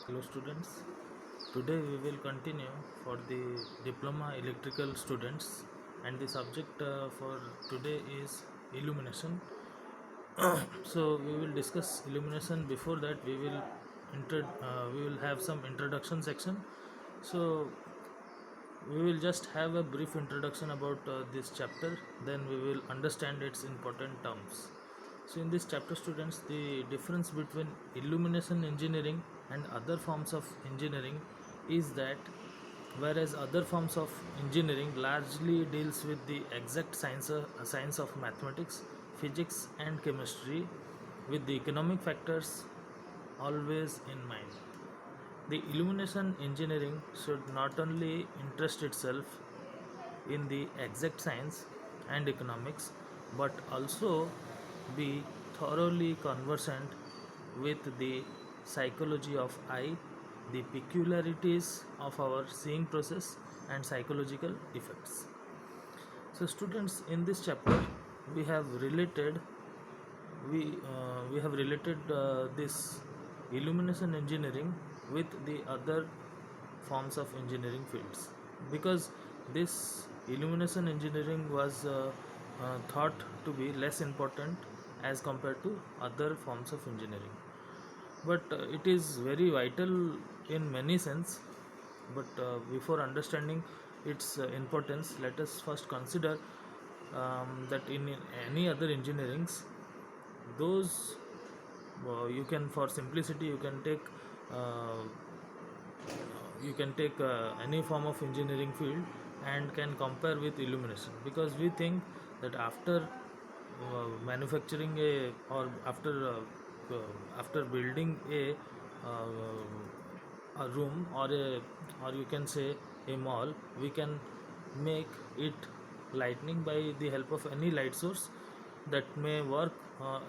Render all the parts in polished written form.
Hello students, today we will continue for the diploma electrical students and the subject for today is illumination. So we will discuss illumination. Before that we will have some introduction section. So we will just have a brief introduction about this chapter, then we will understand its important terms. So in this chapter students, the difference between illumination engineering and other forms of engineering is that whereas other forms of engineering largely deals with the exact science of mathematics, physics and chemistry with the economic factors always in mind, the illumination engineering should not only interest itself in the exact science and economics but also be thoroughly conversant with the psychology of eye, the peculiarities of our seeing process and psychological effects. So students, in this chapter we have related this illumination engineering with the other forms of engineering fields, because this illumination engineering was thought to be less important as compared to other forms of engineering, but it is very vital in many sense. But before understanding its importance, let us first consider that in any other engineerings, those you can, for simplicity, uh, you can take any form of engineering field and can compare with illumination, because we think that after manufacturing a, or after building a room, or you can say a mall, we can make it lightning by the help of any light source that may work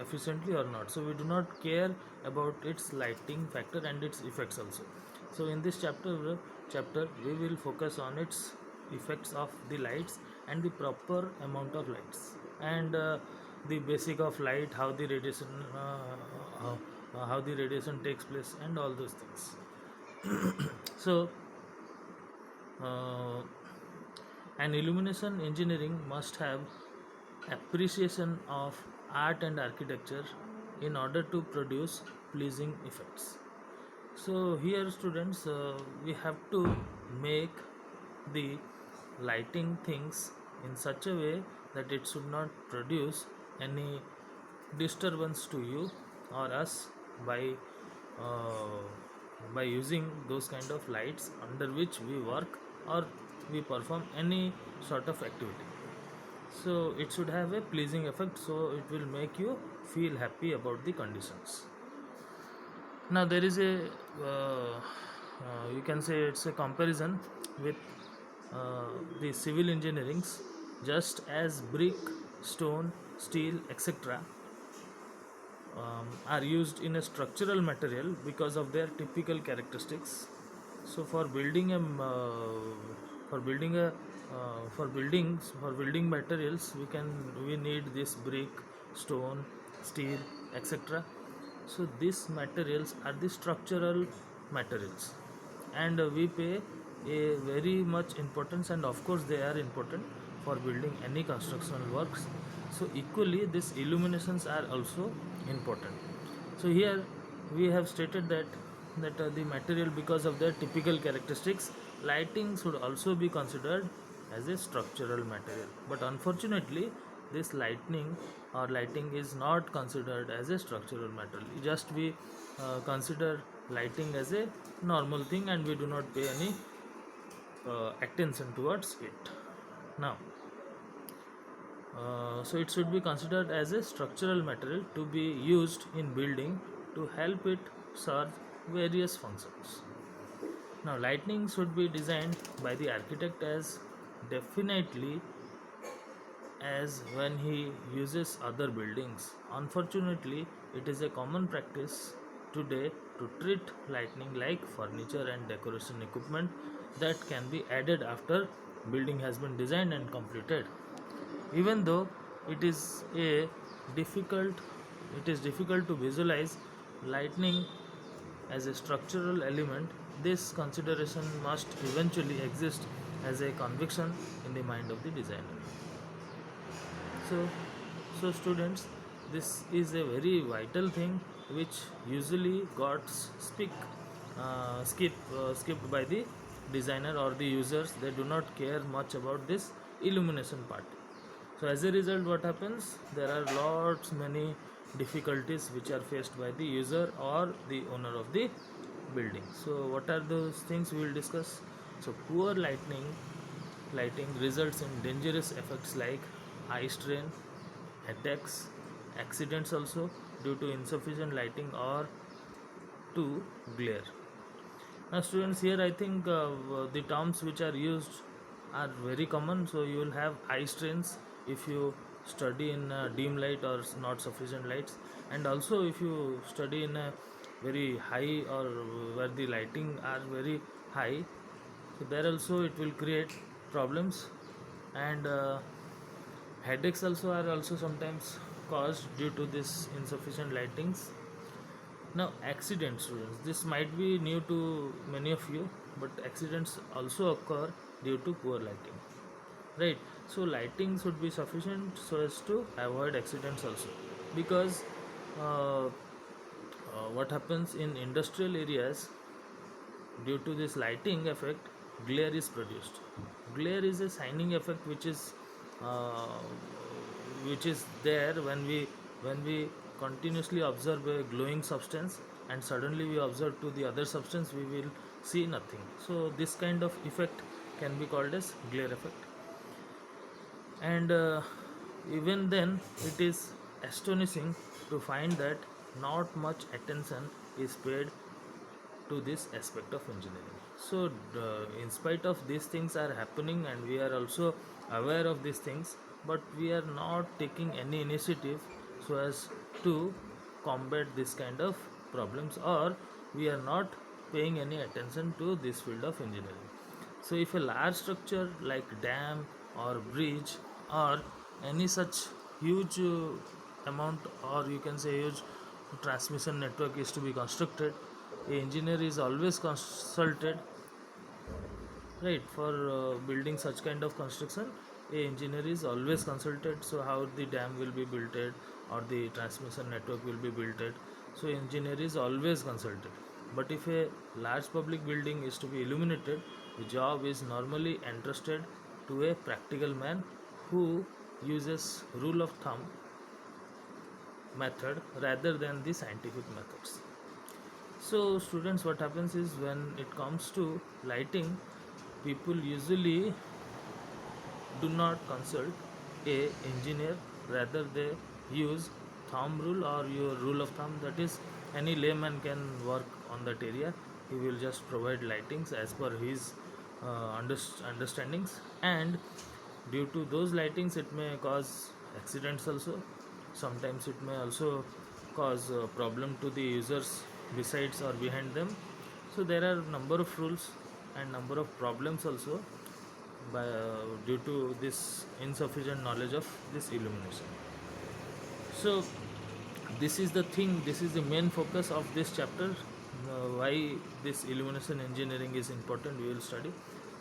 efficiently or not. So we do not care about its lighting factor and its effects also. So in this chapter we will focus on its effects of the lights and the proper amount of lights, and the basic of light, how the radiation takes place and all those things. So uh, an illumination engineering must have appreciation of art and architecture in order to produce pleasing effects. So here students, we have to make the lighting things in such a way that it should not produce any disturbance to you or us by uh, using those kind of lights under which we work or we perform any sort of activity. So it should have a pleasing effect, so it will make you feel happy about the conditions. Now there is a you can say it's a comparison with the civil engineerings. Just as brick, stone, steel, etc. Are used in a structural material because of their typical characteristics. So for building materials, we need this brick, stone, steel, etc. So these materials are the structural materials, and we pay a very much importance, and of course they are important for building any construction works. So equally these illuminations are also important. So here we have stated that the material, because of their typical characteristics, lighting should also be considered as a structural material, but unfortunately this lighting is not considered as a structural material. Just we consider lighting as a normal thing and we do not pay any attention towards it. Now so it should be considered as a structural material to be used in building to help it serve various functions. Now lighting should be designed by the architect as definitely as when he uses other buildings. Unfortunately, it is a common practice today to treat lighting like furniture and decoration equipment that can be added after building has been designed and completed. Even though it is a difficult it is difficult to visualize lightning as a structural element, this consideration must eventually exist as a conviction in the mind of the designer. So, so students, this is a very vital thing which usually got skipped by the designer or the users. They do not care much about this illumination part. So as a result, what happens? There are lots many difficulties which are faced by the user or the owner of the building. So what are those things we will discuss? So poor lighting results in dangerous effects like eye strain, headaches, accidents also due to insufficient lighting or to glare. Now students, here I think the terms which are used are very common. So you will have eye strains if you study in dim light or not sufficient lights, and also if you study in a very high or where the lighting are very high, so there also it will create problems. And headaches also are also sometimes caused due to this insufficient lightings. Now, accidents, students. This might be new to many of you, but accidents also occur due to poor lighting, right? So, lighting should be sufficient so as to avoid accidents also, because what happens in industrial areas, due to this lighting effect, glare is produced. Glare is a shining effect uh, which is there when we continuously observe a glowing substance and suddenly we observe to the other substance, we will see nothing. So this kind of effect can be called as glare effect. And even then, it is astonishing to find that not much attention is paid to this aspect of engineering. So in spite of these things are happening and we are also aware of these things, but we are not taking any initiative so as to combat this kind of problems, or we are not paying any attention to this field of engineering. So if a large structure like dam or bridge or any such huge amount, or you can say huge transmission network is to be constructed, a engineer is always consulted, right? For building such kind of construction, a engineer is always consulted. So how the dam will be built or the transmission network will be built, so engineer is always consulted. But if a large public building is to be illuminated, the job is normally entrusted to a practical man who uses rule of thumb method rather than the scientific methods. So students, what happens is when it comes to lighting, people usually do not consult a engineer, rather they use thumb rule or your rule of thumb, that is any layman can work on that area. He will just provide lightings as per his understandings, and due to those lightings it may cause accidents also. Sometimes it may also cause problem to the users besides or behind them. So there are number of rules and number of problems also due to this insufficient knowledge of this illumination. So this is the thing, this is the main focus of this chapter. Why this illumination engineering is important, we will study.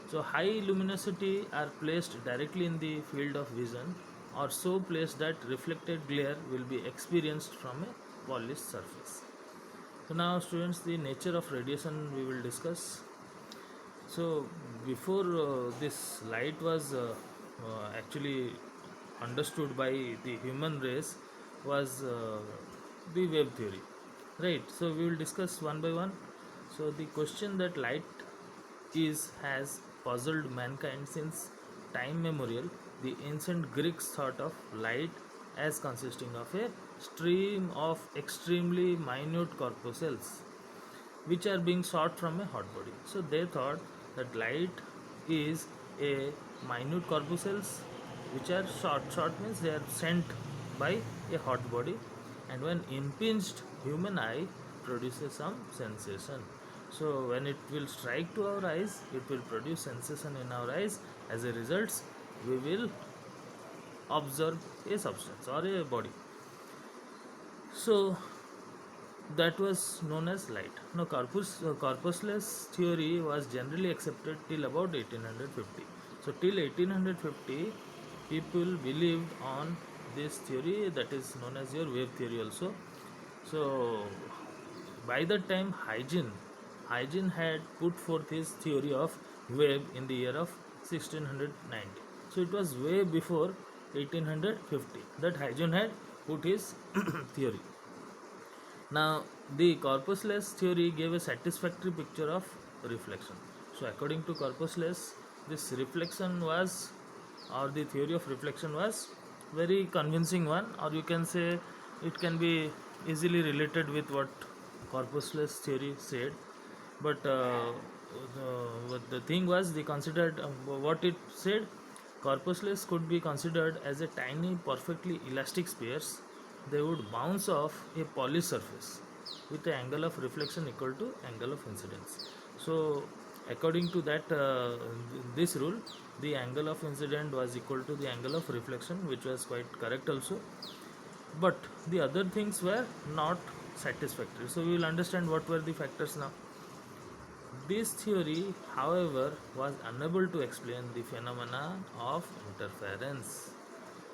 So high luminosity are placed directly in the field of vision, or so placed that reflected glare will be experienced from a polished surface. So now students, the nature of radiation we will discuss. So before this light was actually understood by the human race, was the wave theory, right? So we will discuss one by one. So the question that light is has puzzled mankind since time memorial. The ancient Greeks thought of light as consisting of a stream of extremely minute corpuscles which are being shot from a hot body. So they thought that light is a minute corpuscles which are short. Short means they are sent by a hot body, and when impinged, human eye produces some sensation. So when it will strike to our eyes, it will produce sensation in our eyes. As a result, we will observe a substance or a body. So that was known as light. Now, corpusless theory was generally accepted till about 1850. So, till 1850, people believed on this theory, that is known as your wave theory also. So, by that time, Hygiene had put forth his theory of wave in the year of 1690. So, it was way before 1850 that Hygiene had put his theory. Now, the corpusless theory gave a satisfactory picture of reflection. So, according to corpusless, this reflection was, or the theory of reflection was, very convincing one, or you can say it can be easily related with what corpusless theory said. But the thing was, they considered what it said. Corpusless could be considered as a tiny, perfectly elastic spheres. They would bounce off a polished surface with the angle of reflection equal to angle of incidence. So, according to that this rule, the angle of incident was equal to the angle of reflection, which was quite correct also. But the other things were not satisfactory. So, we will understand what were the factors now. This theory, however, was unable to explain the phenomena of interference.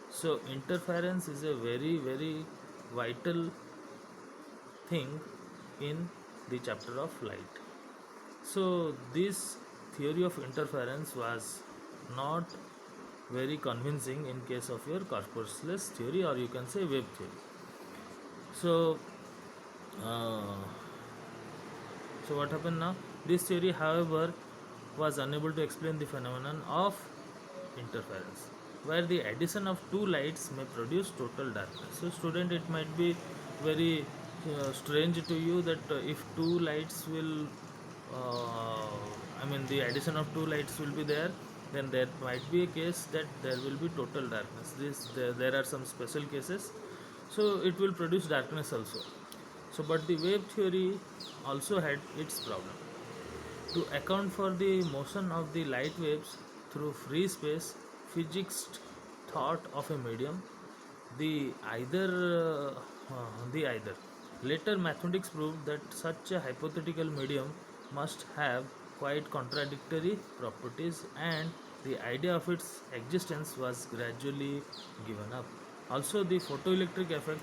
So, interference is a very, very vital thing in the chapter of light. So, this theory of interference was not very convincing in case of your corpusless theory, or you can say wave theory. So, uh, so what happened now? This theory, however, was unable to explain the phenomenon of interference, where the addition of two lights may produce total darkness. So, student, it might be very strange to you that if two lights will, the addition of two lights will be there, then there might be a case that there will be total darkness. There are some special cases, so it will produce darkness also. So, but the wave theory also had its problem. To account for the motion of the light waves through free space, physics thought of a medium, the either. Later mathematics proved that such a hypothetical medium must have quite contradictory properties, and the idea of its existence was gradually given up. Also, the photoelectric effect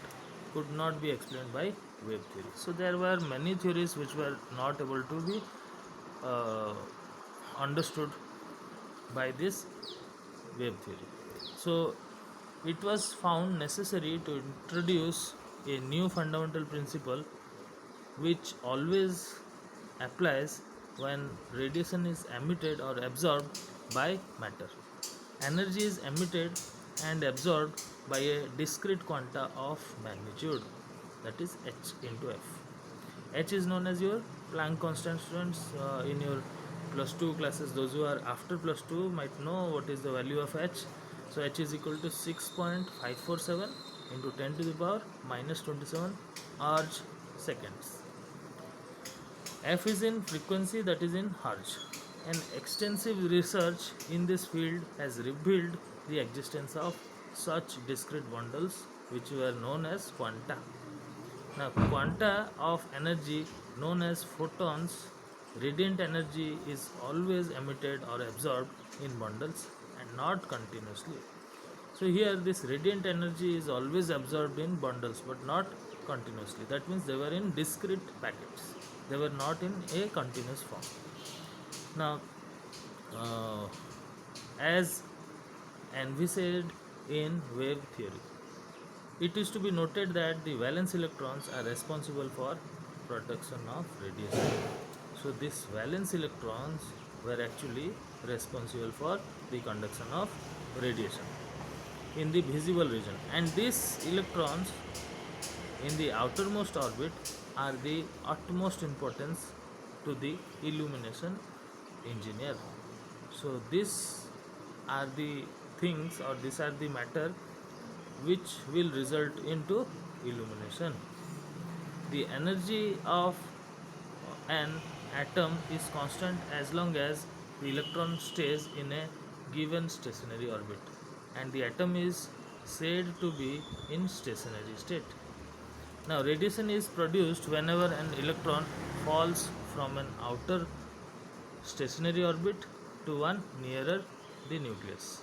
could not be explained by wave theory. So, there were many theories which were not able to be uh, understood by this wave theory. So, it was found necessary to introduce a new fundamental principle which always applies when radiation is emitted or absorbed by matter. Energy is emitted and absorbed by a discrete quanta of magnitude, that is h into f. H is known as your Planck constant. Students, in your plus 2 classes, those who are after plus 2 might know what is the value of H. So H is equal to 6.547 into 10 to the power minus 27 arc seconds. F is in frequency, that is in hertz. An extensive research in this field has revealed the existence of such discrete bundles which were known as quanta. Now, quanta of energy known as photons, radiant energy is always emitted or absorbed in bundles and not continuously. So, here this radiant energy is always absorbed in bundles but not continuously. That means they were in discrete packets, they were not in a continuous form. Now, uh, as envisaged in wave theory, it is to be noted that the valence electrons are responsible for production of radiation. So, these valence electrons were actually responsible for the conduction of radiation in the visible region, and these electrons in the outermost orbit are the utmost importance to the illumination engineer. So, these are the things, or these are the matter which will result into illumination. The energy of an atom is constant as long as the electron stays in a given stationary orbit, and the atom is said to be in stationary state. Now, radiation is produced whenever an electron falls from an outer stationary orbit to one nearer the nucleus.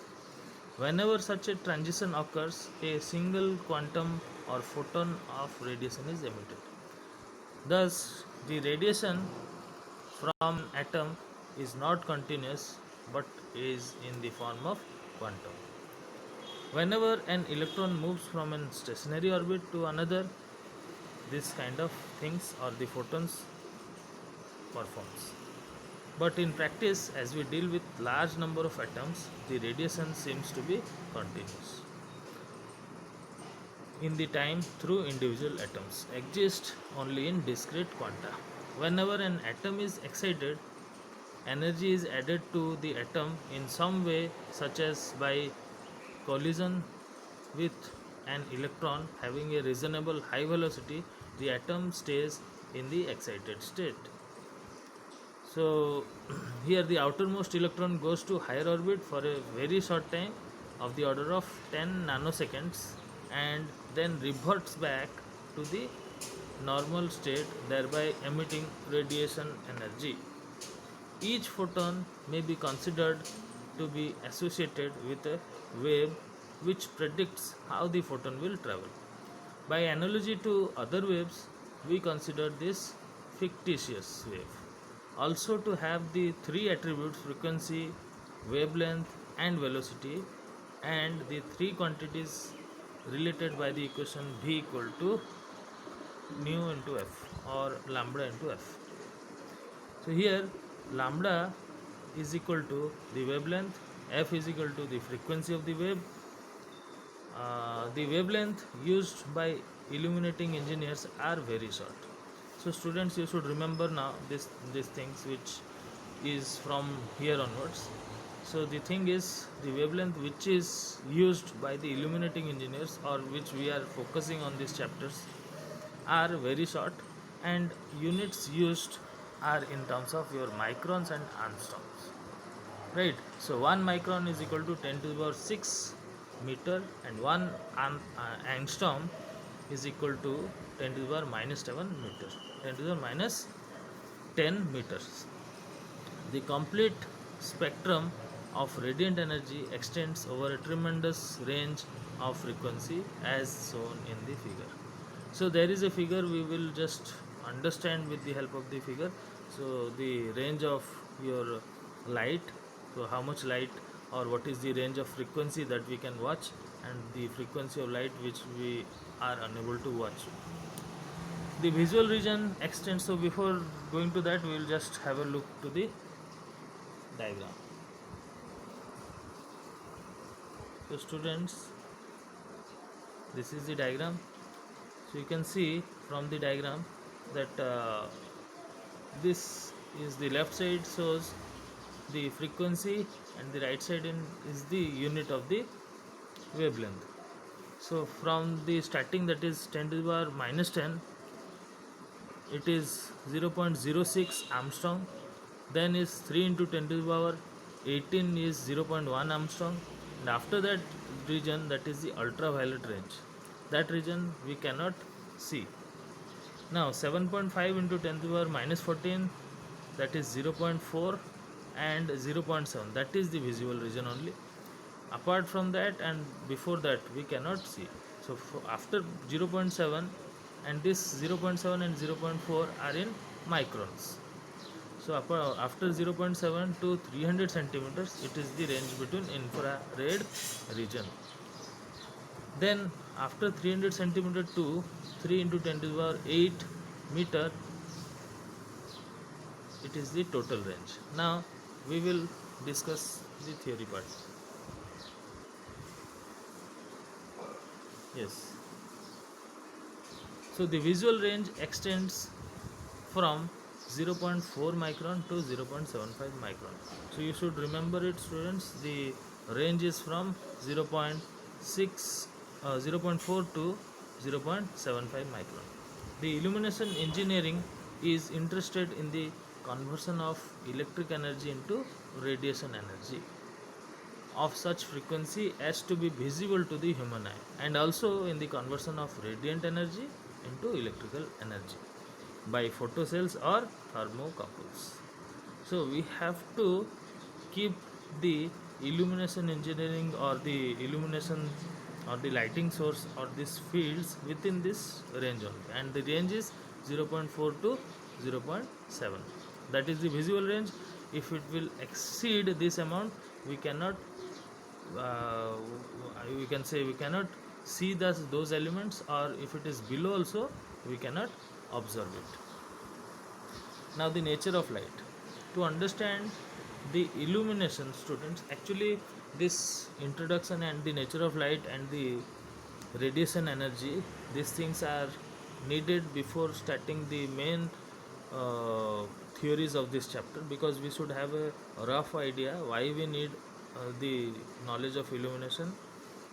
Whenever such a transition occurs, a single quantum or photon of radiation is emitted. Thus, the radiation from an atom is not continuous but is in the form of quantum. Whenever an electron moves from a stationary orbit to another, this kind of things or the photons performs. But in practice, as we deal with large number of atoms, the radiation seems to be continuous in the time through individual atoms exist only in discrete quanta. Whenever an atom is excited, energy is added to the atom in some way, such as by collision with an electron having a reasonable high velocity, the atom stays in the excited state. So here the outermost electron goes to higher orbit for a very short time of the order of 10 nanoseconds and then reverts back to the normal state, thereby emitting radiation energy. Each photon may be considered to be associated with a wave which predicts how the photon will travel. By analogy to other waves, we consider this fictitious wave also to have the three attributes frequency, wavelength, and velocity, and the three quantities related by the equation V equal to nu into f or lambda into f. So here lambda is equal to the wavelength, f is equal to the frequency of the wave. The wavelength used by illuminating engineers are very short. So students, you should remember now these things which is from here onwards. So the thing is, the wavelength which is used by the illuminating engineers or which we are focusing on these chapters are very short, and units used are in terms of your microns and angstroms, right? So 1 micron is equal to 10 to the power 6 meter, and 1 angstrom is equal to 10 to the power minus 7 meter, 10 to the power minus 10 meters. The complete spectrum of radiant energy extends over a tremendous range of frequency as shown in the figure. So there is a figure, we will just understand with the help of the figure. So the range of your light, so how much light or what is the range of frequency that we can watch, and the frequency of light which we are unable to watch. The visual region extends. So before going to that, we will just have a look to the diagram. So students, this is the diagram. So you can see from the diagram that this is the left side shows the frequency and the right side is the unit of the wavelength. So from the starting, that is 10 to the power minus 10, it is 0.06 Armstrong, then is 3 into 10 to the power 18 is 0.1 Armstrong, and after that region, that is the ultraviolet range, that region we cannot see. Now 7.5 into 10 to the power minus 14, that is 0.4 and 0.7, that is the visible region only. Apart from that and before that we cannot see. So after 0.7 and this 0.7 and 0.4 are in microns. So after 0.7 to 300 centimeters, it is the range between infrared region. Then after 300 centimeter to 3 into 10 to the power 8 meter, it is the total range. Now we will discuss the theory part. Yes. So the visual range extends from 0.4 micron to 0.75 micron. So you should remember it, students. The range is from 0.4 to 0.75 micron. The illumination engineering is interested in the conversion of electric energy into radiation energy of such frequency as to be visible to the human eye, and also in the conversion of radiant energy into electrical energy by photocells or thermocouples. So we have to keep the illumination engineering or the illumination or the lighting source or these fields within this range only, and the range is 0.4 to 0.7. That is the visual range. If it will exceed this amount, we cannot uh, we can say we cannot see those elements, or if it is below also we cannot observe it. Now the nature of light. To understand the illumination, students, actually this introduction and the nature of light and the radiation energy, these things are needed before starting the main theories of this chapter, because we should have a rough idea why we need the knowledge of illumination,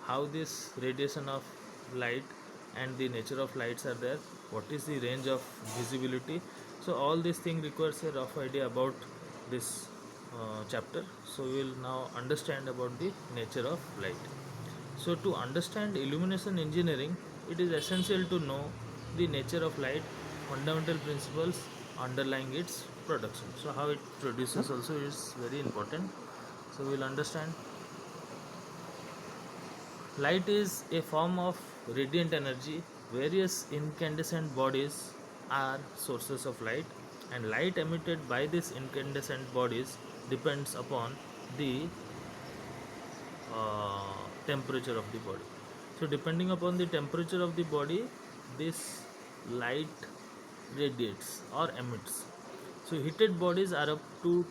how this radiation of light and the nature of lights are there, what is the range of visibility. So all these things requires a rough idea about this chapter. So we will now understand about the nature of light. So to understand illumination engineering, it is essential to know the nature of light, fundamental principles underlying its production. So how it produces also is very important. So we will understand. Light is a form of radiant energy. Various incandescent bodies are sources of light, and light emitted by these incandescent bodies depends upon the temperature of the body. So depending upon the temperature of the body, this light radiates or emits. So heated bodies are of two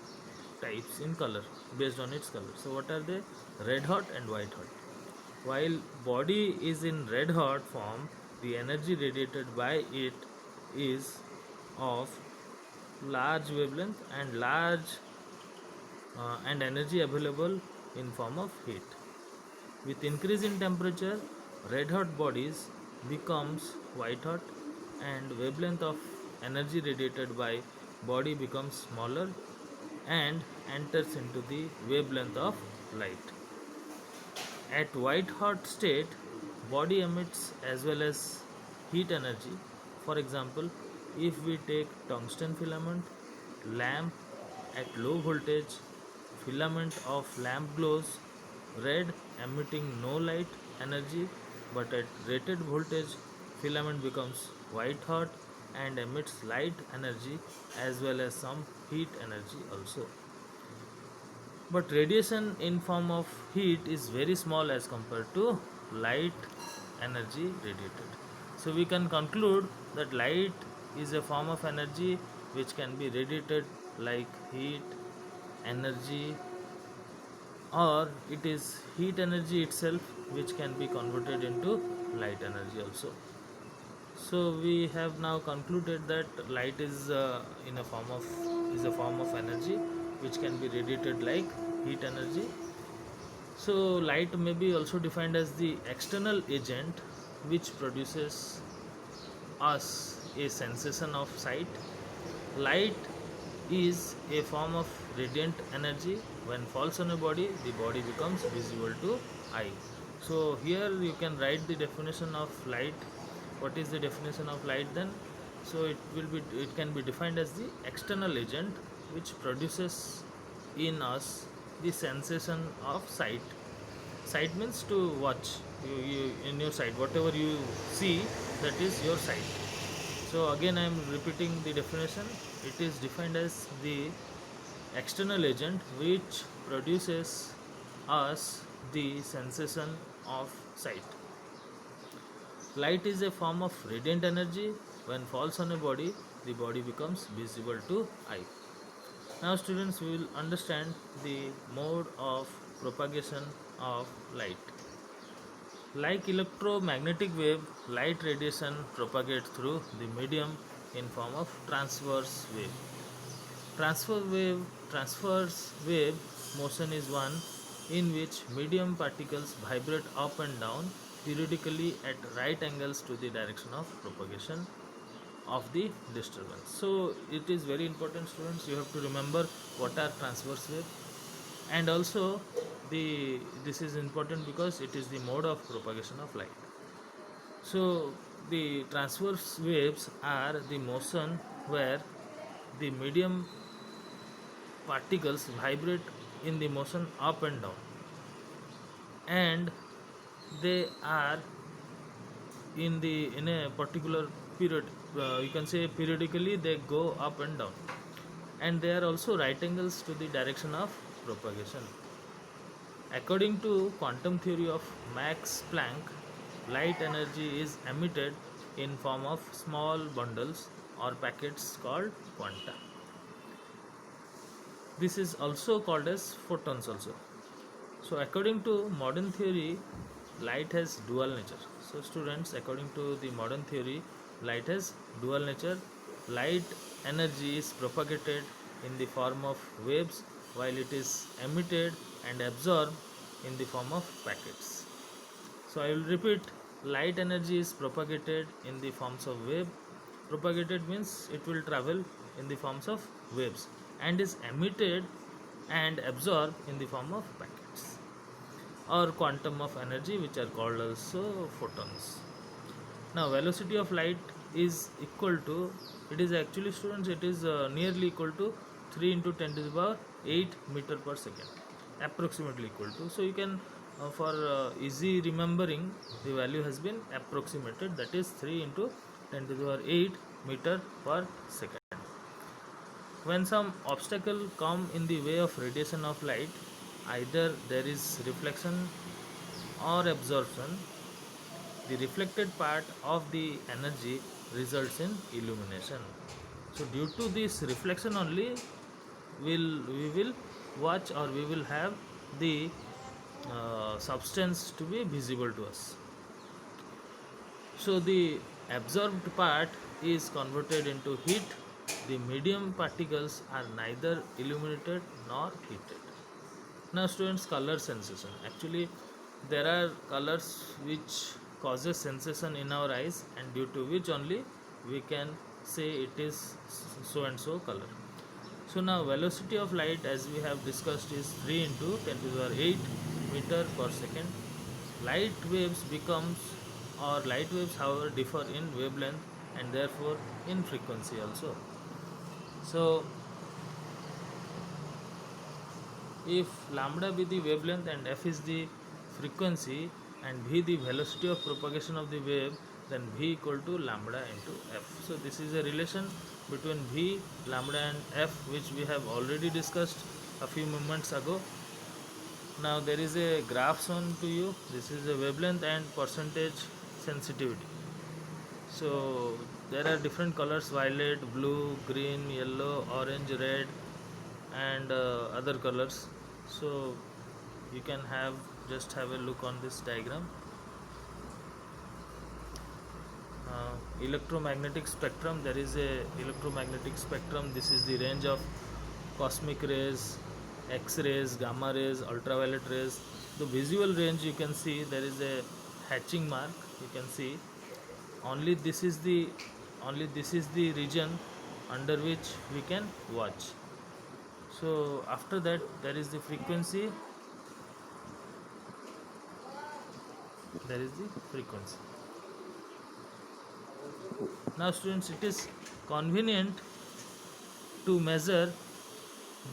types in color, based on its color. So what are they? Red hot and white hot. While body is in red hot form, the energy radiated by it is of large wavelength and large and energy available in form of heat. With increase in temperature, red hot bodies becomes white hot, and wavelength of energy radiated by body becomes smaller and enters into the wavelength of light. At white hot state, body emits as well as heat energy. For example, if we take tungsten filament, lamp at low voltage, filament of lamp glows red, emitting no light energy, but at rated voltage, filament becomes white hot and emits light energy as well as some heat energy also. But radiation in form of heat is very small as compared to light energy radiated. So we can conclude that light is a form of energy which can be radiated like heat energy, or it is heat energy itself which can be converted into light energy also. So we have now concluded that light is in a form of is a form of energy which can be radiated like heat energy. So light may be also defined as the external agent which produces us a sensation of sight. Light is a form of radiant energy. When falls on a body, the body becomes visible to eye. So here you can write the definition of light. What is the definition of light then? So it can be defined as the external agent which produces in us the sensation of sight. Sight means to watch. You in your sight, whatever you see, that is your sight. So again I am repeating the definition. It is defined as the external agent which produces us the sensation of sight. Light is a form of radiant energy. When falls on a body, the body becomes visible to eye. Now students, we will understand the mode of propagation of light. Like electromagnetic wave, light radiation propagates through the medium in form of transverse wave. Transverse wave motion is one in which medium particles vibrate up and down periodically at right angles to the direction of propagation of the disturbance. So it is very important, students, you have to remember what are transverse wave, and also this is important because it is the mode of propagation of light. So the transverse waves are the motion where the medium particles vibrate in the motion up and down, and they are in a particular period, you can say periodically they go up and down, and they are also right angles to the direction of propagation. According to quantum theory of Max Planck, light energy is emitted in form of small bundles or packets called quanta. This is also called as photons also. So according to modern theory, light has dual nature. So students, according to the modern theory, light has dual nature. Light energy is propagated in the form of waves, while it is emitted and absorbed in the form of packets. So I will repeat, light energy is propagated in the forms of wave. Propagated means it will travel in the forms of waves and is emitted and absorbed in the form of packets or quantum of energy, which are called also photons. Now velocity of light is equal to, it is actually students, it is nearly equal to 3 into 10 to the power 8 meter per second, approximately equal to. So you can for easy remembering, the value has been approximated, that is 3 into 10 to the power 8 meter per second. When some obstacle come in the way of radiation of light, either there is reflection or absorption, the reflected part of the energy results in illumination. So due to this reflection only, we will watch, or we will have the substance to be visible to us. So the absorbed part is converted into heat. The medium particles are neither illuminated nor heated. Now students, color sensation. Actually there are colors which causes sensation in our eyes, and due to which only we can say it is so and so color. So now velocity of light, as we have discussed, is 3 into 10 to the power 8 meter per second. Light waves becomes, or light waves however differ in wavelength and therefore in frequency also. So if lambda be the wavelength and f is the frequency and v the velocity of propagation of the wave, then v equal to lambda into f. So this is a relation between v, lambda and f, which we have already discussed a few moments ago. Now there is a graph shown to you. This is a wavelength and percentage sensitivity. So there are different colors: violet, blue, green, yellow, orange, red, and other colors. So you can have a look on this diagram. Electromagnetic spectrum, there is a electromagnetic spectrum. This is the range of cosmic rays, x-rays, gamma rays, ultraviolet rays. The visual range, you can see there is a hatching mark, you can see only this is the region under which we can watch. So after that there is the frequency, there is the frequency. Now students, it is convenient to measure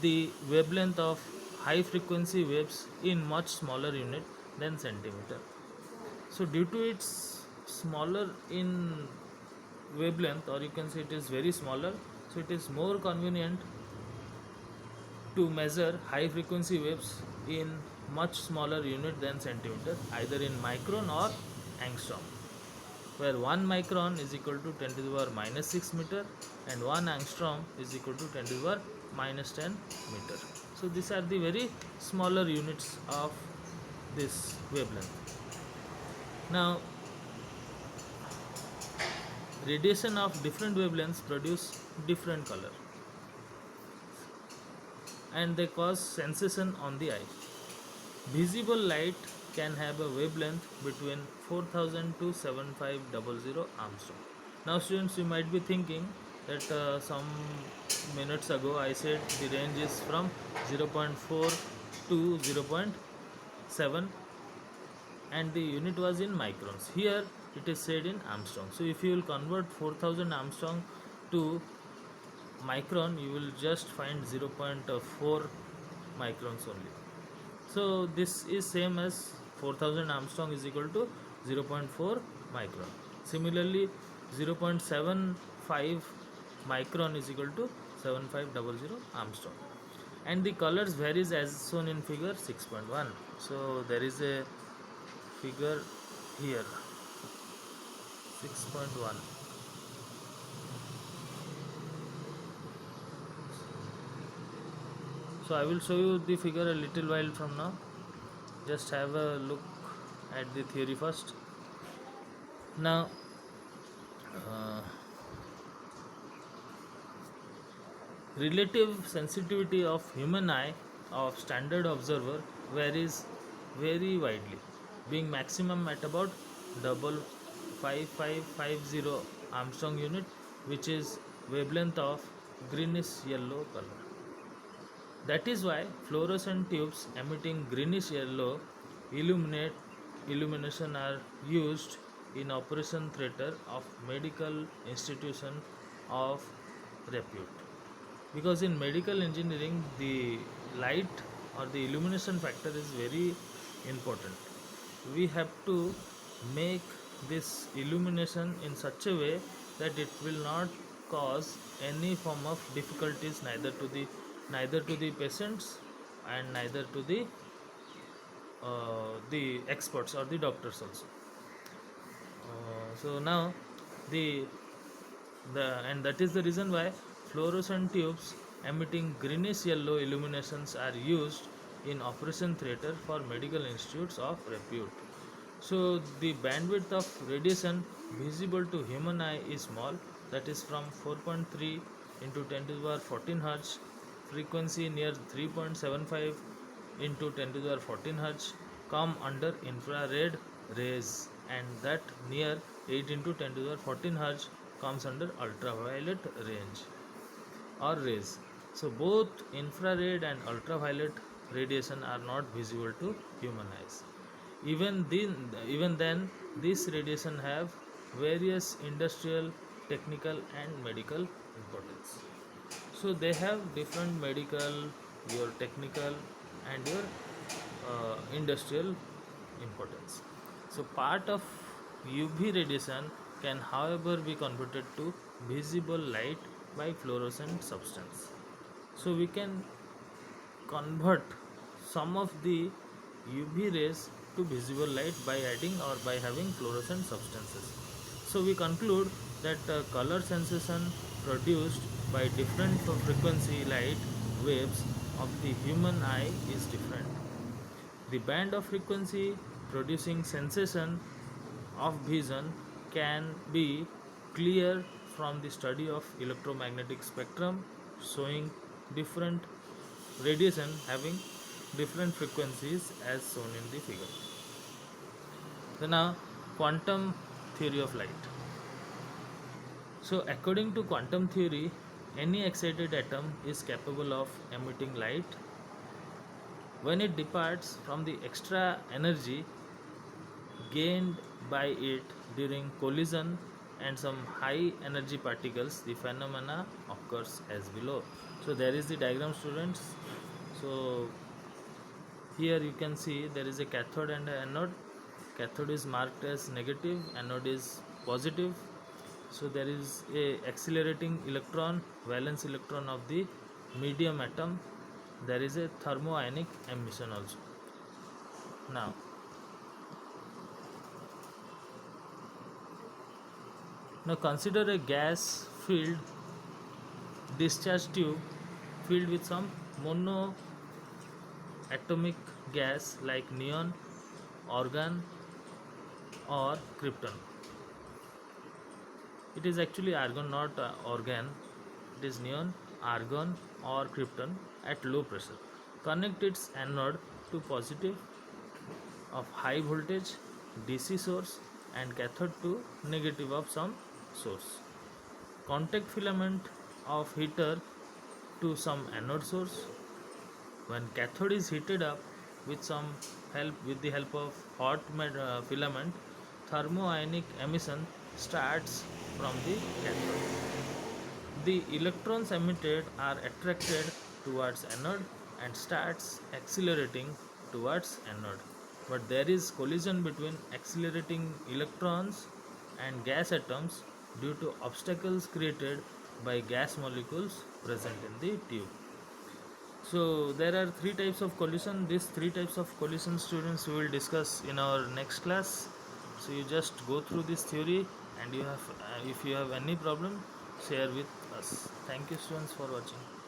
the wavelength of high frequency waves in much smaller unit than centimeter. So due to its smaller in wavelength, or you can say it is very smaller, so it is more convenient to measure high frequency waves in much smaller unit than centimeter, either in micron or angstrom, where 1 micron is equal to 10 to the power minus 6 meter and 1 angstrom is equal to 10 to the power minus 10 meter. So these are the very smaller units of this wavelength. Now radiation of different wavelengths produce different color, and they cause sensation on the eye. Visible light can have a wavelength between 4000 to 7500 Armstrong. Now students, you might be thinking that some minutes ago I said the range is from 0.4 to 0.7 and the unit was in microns. Here it is said in Armstrong. So if you will convert 4000 Armstrong to micron, you will just find 0.4 microns only. So this is same as 4000 Armstrong is equal to 0.4 micron. Similarly, 0.75 micron is equal to 7500 Armstrong. And the colors varies as shown in figure 6.1. So there is a figure here 6.1. So I will show you the figure a little while from now. Just have a look at the theory first. Now uh, relative sensitivity of human eye of standard observer varies very widely, being maximum at about 5550 Armstrong unit, which is wavelength of greenish yellow color. That is why fluorescent tubes emitting greenish yellow illumination are used in operation theatre of medical institution of repute. Because in medical engineering, the light or the illumination factor is very important. We have to make this illumination in such a way that it will not cause any form of difficulties neither to the patients and neither to the experts or the doctors also. So now the and that is the reason why fluorescent tubes emitting greenish yellow illuminations are used in operation theatre for medical institutes of repute. So the bandwidth of radiation visible to human eye is small, that is from 4.3 into 10 to the power 14 Hz, frequency near 3.75 into 10 to the power 14 Hz come under infrared rays, and that near 8 into 10 to the power 14 Hz comes under ultraviolet range or rays. So both infrared and ultraviolet radiation are not visible to human eyes. Even then, this radiation have various industrial, technical, and medical importance. So they have different medical, your technical, and your industrial importance. So part of UV radiation can, however, be converted to visible light by fluorescent substance. So we can convert some of the UV rays to visible light by adding or by having fluorescent substances. So we conclude that color sensation produced by different frequency light waves of the human eye is different. The band of frequency producing sensation of vision can be clear from the study of electromagnetic spectrum showing different radiation having different frequencies as shown in the figure. So now quantum theory of light. So according to quantum theory, any excited atom is capable of emitting light. When it departs from the extra energy gained by it during collision and some high energy particles, the phenomena occurs as below. So there is the diagram, students. So here you can see there is a cathode and an anode. Cathode is marked as negative, anode is positive. So there is a accelerating electron, valence electron of the medium atom. There is a thermoionic emission also. Now consider a gas filled discharge tube filled with some monoatomic gas like neon, argon, or krypton. It is actually argon, not organ. It is neon, argon, or krypton at low pressure. Connect its anode to positive of high voltage DC source and cathode to negative of some source. Contact filament of heater to some anode source. When cathode is heated up with the help of hot filament, thermoionic emission starts from the cathode. The electrons emitted are attracted towards anode and starts accelerating towards anode. But there is collision between accelerating electrons and gas atoms due to obstacles created by gas molecules present in the tube. So there are three types of collision. These three types of collision, students, we will discuss in our next class. So you just go through this theory, and you have if you have any problem, share with us. Thank you, students, for watching.